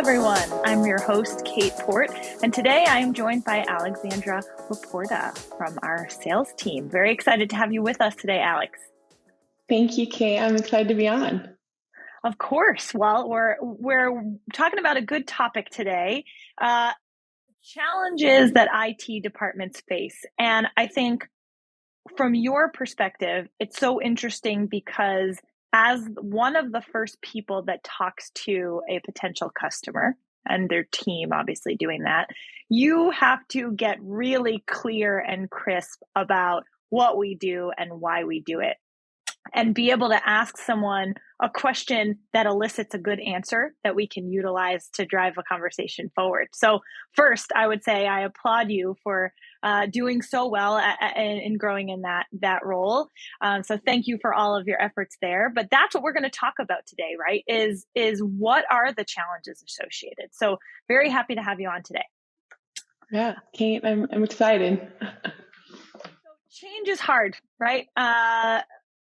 everyone. I'm your host, Cait Porte, and today I am joined by Alexandra LaPorta from our sales team. Very excited to have you with us today, Alex. Thank you, Kay. I'm excited to be on. Of course. Well, we're talking about a good topic today, challenges that IT departments face. And I think from your perspective, it's so interesting because as one of the first people that talks to a potential customer and their team, obviously doing that, you have to get really clear and crisp about what we do and why we do it, and be able to ask someone a question that elicits a good answer that we can utilize to drive a conversation forward. So first, I would say I applaud you for doing so well in growing in that role. So thank you for all of your efforts there. But that's what we're going to talk about today, right? Is what are the challenges associated? So very happy to have you on today. Yeah, Kate, I'm excited. So change is hard, right?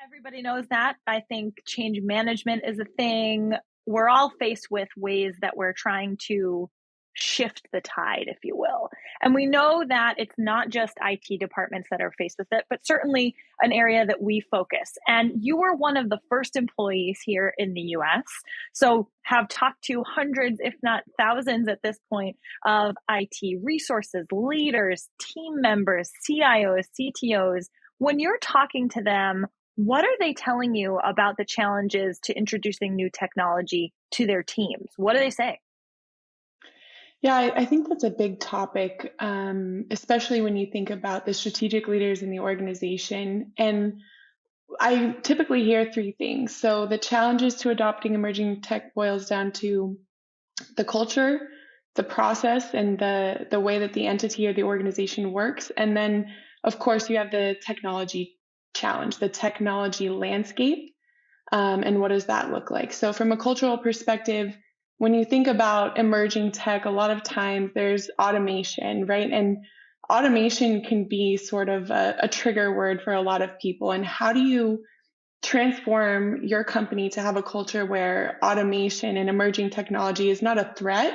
Everybody knows that. I think change management is a thing. We're all faced with ways that we're trying to shift the tide, if you will. And we know that it's not just IT departments that are faced with it, but certainly an area that we focus. And you were one of the first employees here in the US. So have talked to hundreds, if not thousands at this point, of IT resources, leaders, team members, CIOs, CTOs. When you're talking to them, what are they telling you about the challenges to introducing new technology to their teams? What do they say? Yeah, I think that's a big topic, especially when you think about the strategic leaders in the organization. And I typically hear three things. So the challenges to adopting emerging tech boils down to the culture, the process, and the way that the entity or the organization works. And then, of course, you have the technology challenge, the technology landscape, and what does that look like? So from a cultural perspective, when you think about emerging tech, a lot of times there's automation, right? And automation can be sort of a trigger word for a lot of people. And how do you transform your company to have a culture where automation and emerging technology is not a threat,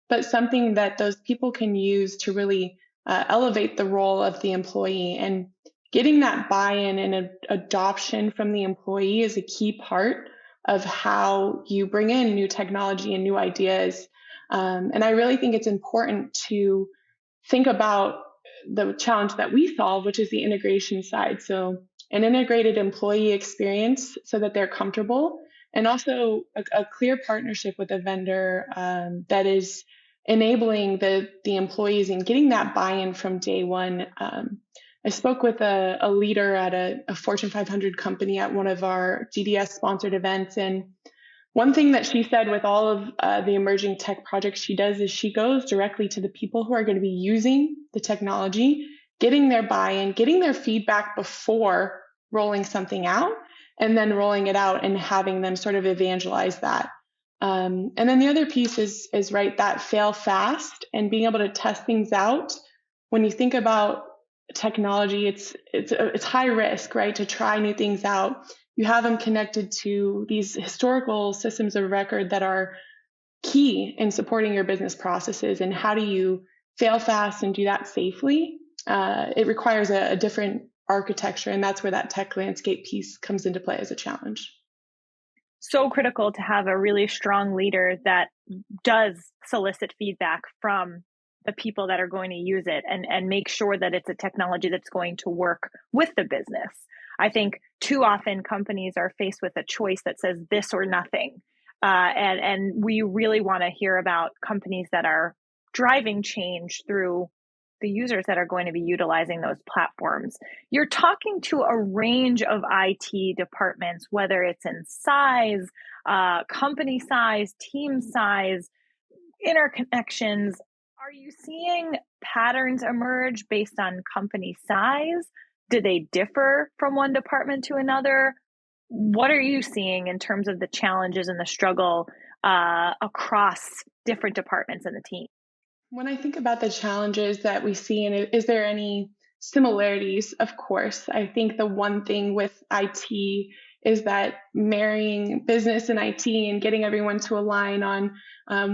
but something that those people can use to really elevate the role of the employee? And getting that buy-in and adoption from the employee is a key part of how you bring in new technology and new ideas. And I really think it's important to think about the challenge that we solve, which is the integration side. So an integrated employee experience so that they're comfortable, and also a clear partnership with a vendor that is enabling the employees and getting that buy-in from day one. I spoke with a leader at a Fortune 500 company at one of our GDS sponsored events. And one thing that she said with all of the emerging tech projects she does is she goes directly to the people who are going to be using the technology, getting their buy-in, getting their feedback before rolling something out, and then rolling it out and having them sort of evangelize that. And then the other piece is right, that fail fast and being able to test things out. When you think about technology, it's high risk, right? To try new things out. You have them connected to these historical systems of record that are key in supporting your business processes. And how do you fail fast and do that safely? It requires a different architecture, and that's where that tech landscape piece comes into play as a challenge. So critical to have a really strong leader that does solicit feedback from the people that are going to use it and make sure that it's a technology that's going to work with the business. I think too often companies are faced with a choice that says this or nothing. And we really want to hear about companies that are driving change through the users that are going to be utilizing those platforms. You're talking to a range of IT departments, whether it's in size, company size, team size, interconnections. Are you seeing patterns emerge based on company size? Do they differ from one department to another? What are you seeing in terms of the challenges and the struggle across different departments in the team? When I think about the challenges that we see, and is there any similarities? Of course, I think the one thing with IT is that marrying business and IT and getting everyone to align on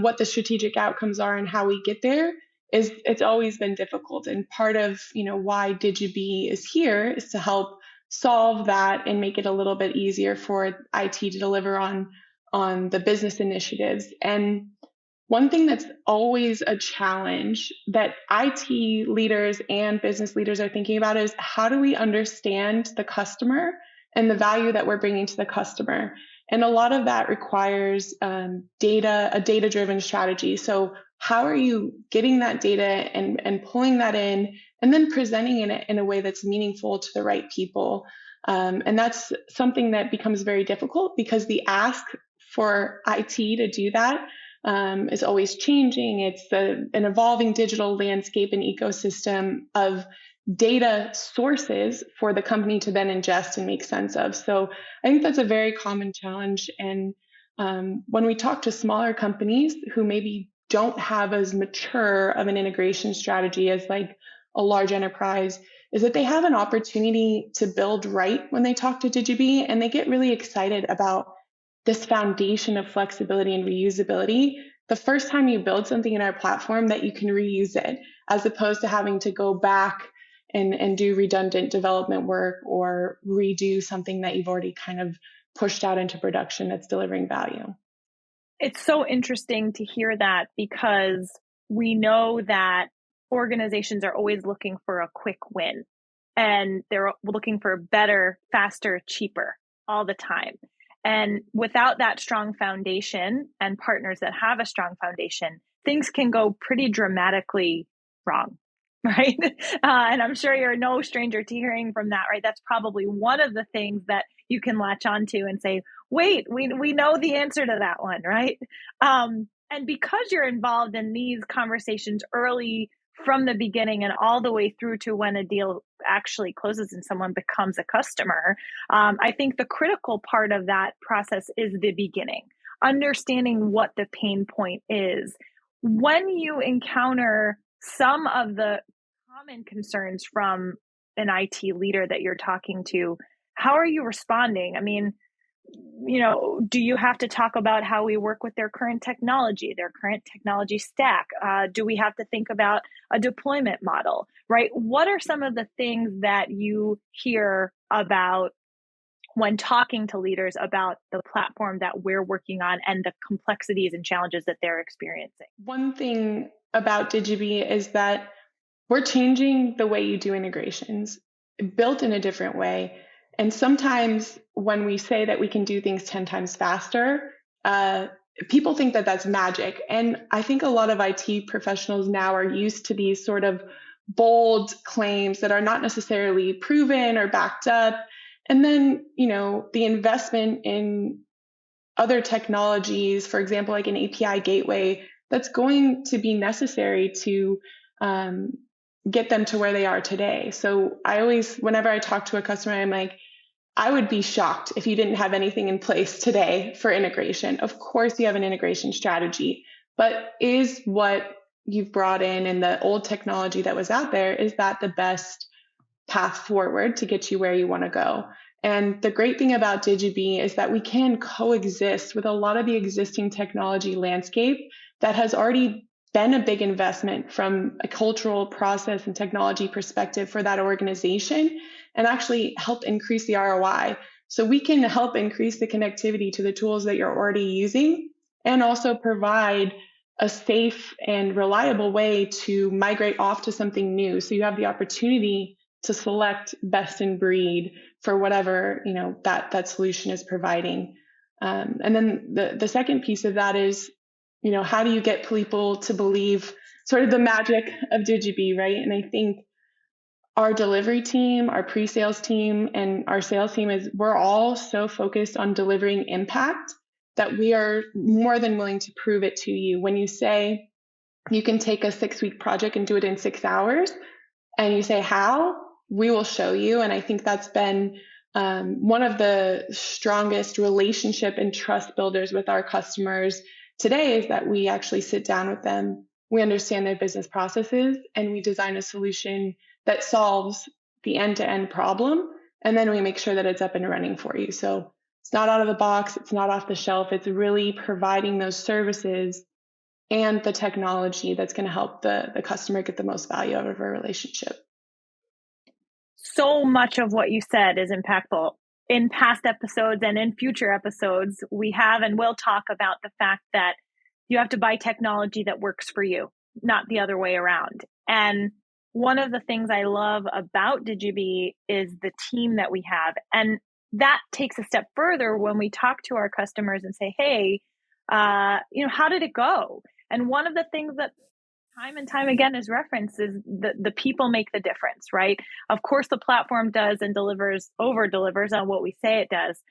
what the strategic outcomes are and how we get there it's always been difficult. And part of why Digibee is here is to help solve that and make it a little bit easier for IT to deliver on the business initiatives. And one thing that's always a challenge that IT leaders and business leaders are thinking about is how do we understand the customer and the value that we're bringing to the customer? And a lot of that requires a data-driven strategy. So how are you getting that data and pulling that in and then presenting it in a way that's meaningful to the right people? And that's something that becomes very difficult because the ask for IT to do that is always changing. It's an evolving digital landscape and ecosystem of data sources for the company to then ingest and make sense of. So I think that's a very common challenge. And when we talk to smaller companies who maybe don't have as mature of an integration strategy as like a large enterprise, is that they have an opportunity to build right when they talk to Digibee, and they get really excited about this foundation of flexibility and reusability. The first time you build something in our platform, that you can reuse it, as opposed to having to go back and do redundant development work or redo something that you've already kind of pushed out into production that's delivering value. It's so interesting to hear that, because we know that organizations are always looking for a quick win, and they're looking for better, faster, cheaper all the time. And without that strong foundation and partners that have a strong foundation, things can go pretty dramatically wrong, right? And I'm sure you're no stranger to hearing from that, right? That's probably one of the things that you can latch onto and say, wait, we know the answer to that one, right? And because you're involved in these conversations early from the beginning and all the way through to when a deal actually closes and someone becomes a customer, I think the critical part of that process is the beginning, understanding what the pain point is. When you encounter some of the common concerns from an IT leader that you're talking to, how are you responding? I mean, do you have to talk about how we work with their current technology stack? Do we have to think about a deployment model, right? What are some of the things that you hear about when talking to leaders about the platform that we're working on and the complexities and challenges that they're experiencing? One thing about Digibee is that we're changing the way you do integrations, built in a different way. And sometimes when we say that we can do things 10 times faster, people think that that's magic. And I think a lot of IT professionals now are used to these sort of bold claims that are not necessarily proven or backed up. And then, the investment in other technologies, for example, like an API gateway, that's going to be necessary to get them to where they are today. So whenever I talk to a customer, I'm like, I would be shocked if you didn't have anything in place today for integration. Of course, you have an integration strategy, but is what you've brought in and the old technology that was out there, is that the best path forward to get you where you want to go? And the great thing about Digibee is that we can coexist with a lot of the existing technology landscape that has already been a big investment from a cultural process and technology perspective for that organization, and actually help increase the ROI. So we can help increase the connectivity to the tools that you're already using, and also provide a safe and reliable way to migrate off to something new. So you have the opportunity to select best in breed for whatever that solution is providing. And then the second piece of that is, how do you get people to believe sort of the magic of Digibee, right? And I think our delivery team, our pre-sales team, and our sales team we're all so focused on delivering impact that we are more than willing to prove it to you. When you say you can take a 6-week project and do it in 6 hours, and you say how, we will show you. And I think that's been one of the strongest relationship and trust builders with our customers today, is that we actually sit down with them, we understand their business processes, and we design a solution that solves the end-to-end problem, and then we make sure that it's up and running for you. So It's not out of the box. It's not off the shelf. It's really providing those services and the technology that's going to help the customer get the most value out of a relationship. So much of what you said is impactful. In past episodes and in future episodes, we have and will talk about the fact that you have to buy technology that works for you, not the other way around. And one of the things I love about Digibee is the team that we have. And that takes a step further when we talk to our customers and say, hey, how did it go? And one of the things that time and time again is referenced is the people make the difference, right? Of course, the platform does and over delivers on what we say it does.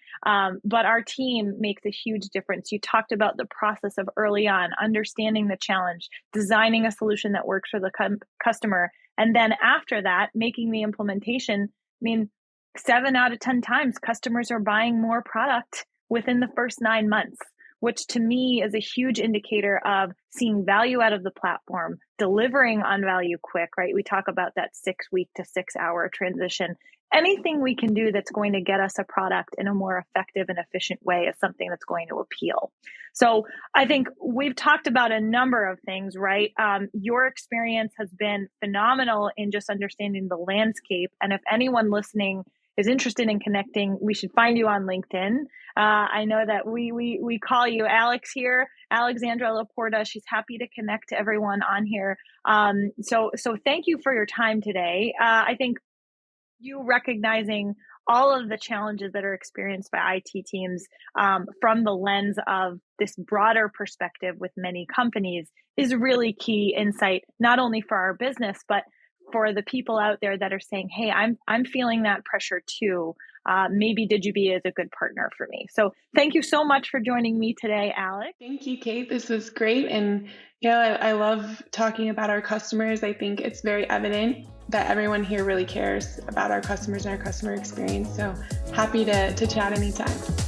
But our team makes a huge difference. You talked about the process of early on, understanding the challenge, designing a solution that works for the customer. And then after that, making the implementation. I mean, 7 out of 10 times customers are buying more product within the first 9 months, which to me is a huge indicator of seeing value out of the platform, delivering on value quick, right? We talk about that 6-week to 6-hour transition. Anything we can do that's going to get us a product in a more effective and efficient way is something that's going to appeal. So I think we've talked about a number of things, right? Your experience has been phenomenal in just understanding the landscape. And if anyone listening is interested in connecting, we should find you on LinkedIn. I know that we call you Alex here, Alexandra LaPorta. She's happy to connect to everyone on here. So thank you for your time today. I think you recognizing all of the challenges that are experienced by IT teams from the lens of this broader perspective with many companies is really key insight, not only for our business, but for the people out there that are saying, hey, I'm feeling that pressure too. Maybe Digibee is a good partner for me. So thank you so much for joining me today, Alex. Thank you, Cait. This was great. And I love talking about our customers. I think it's very evident that everyone here really cares about our customers and our customer experience. So happy to chat anytime.